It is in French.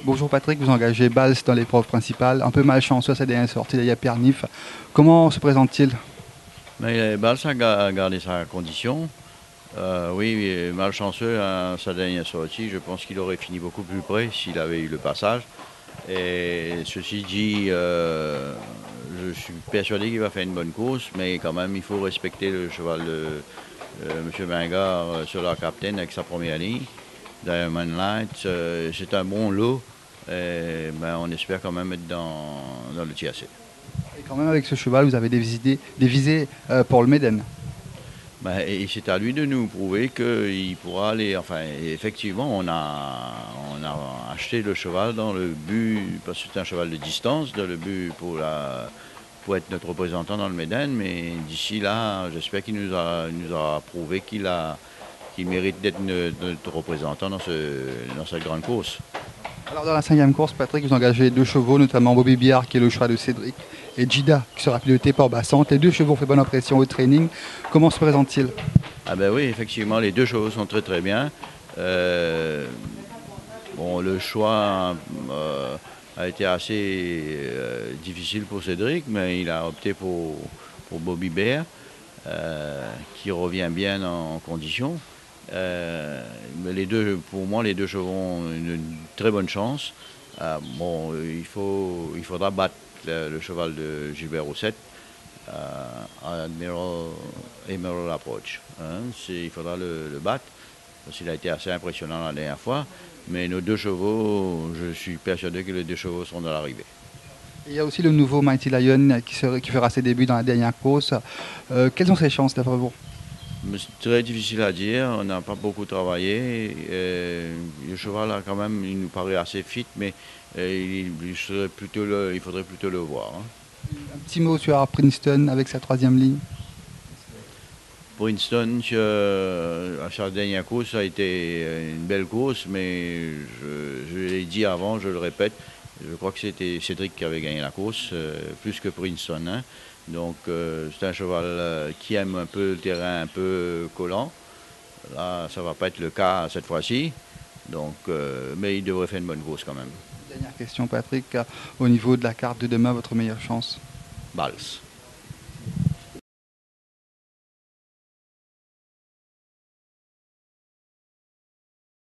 Bonjour Patrick, vous engagez Bals dans l'épreuve principale. Un peu malchanceux à sa dernière sortie, là, il y a Pierre Nif. Comment se présente-t-il? Mais Balsa a gardé sa condition. Oui, malchanceux à sa dernière sortie. Je pense qu'il aurait fini beaucoup plus près s'il avait eu le passage. Et ceci dit, je suis persuadé qu'il va faire une bonne course, mais quand même, il faut respecter le cheval de M. Bingard sur la capitaine avec sa première ligne. Diamond Light, c'est un bon lot. Et, ben, on espère quand même être dans le TAC. Et quand même, avec ce cheval, vous avez des visées pour le Méden. Ben, et c'est à lui de nous prouver qu'il pourra aller. Enfin, effectivement, on a acheté le cheval dans le but, parce que c'est un cheval de distance, dans le but pour être notre représentant dans le Méden. Mais d'ici là, j'espère qu'il nous a prouvé qu'il mérite d'être notre représentant dans cette grande course. Alors dans la cinquième course, Patrick, vous engagez deux chevaux, notamment Bobby Biard, qui est le choix de Cédric, et Jida, qui sera piloté par Bassante. Les deux chevaux ont fait bonne impression au training. Comment se présente-t-il? Ah ben oui, effectivement, les deux chevaux sont très très bien. Euh, Bon, le choix a été assez difficile pour Cédric, mais il a opté pour Bobby Bear, qui revient bien en condition. Mais pour moi, les deux chevaux ont une très bonne chance. Bon, il faudra battre le cheval de Gilbert Rousset, Emerald Approach. Hein. Il faudra le battre, parce qu'il a été assez impressionnant la dernière fois. Mais nos deux chevaux, je suis persuadé que les deux chevaux seront dans l'arrivée. Il y a aussi le nouveau Mighty Lion qui fera ses débuts dans la dernière course. Quelles sont ses chances d'après vous? C'est très difficile à dire, on n'a pas beaucoup travaillé. Le cheval, là, quand même, il nous paraît assez fit, mais il faudrait plutôt le voir. Hein. Un petit mot sur Princeton avec sa troisième ligne. Princeton, à sa dernière course, ça a été une belle course, mais je l'ai dit avant, je le répète, je crois que c'était Cédric qui avait gagné la course, plus que Princeton. Hein. Donc c'est un cheval qui aime un peu le terrain un peu collant. Là, ça ne va pas être le cas cette fois-ci. Donc, mais il devrait faire une bonne course quand même. Dernière question, Patrick. Au niveau de la carte de demain, votre meilleure chance? Bals.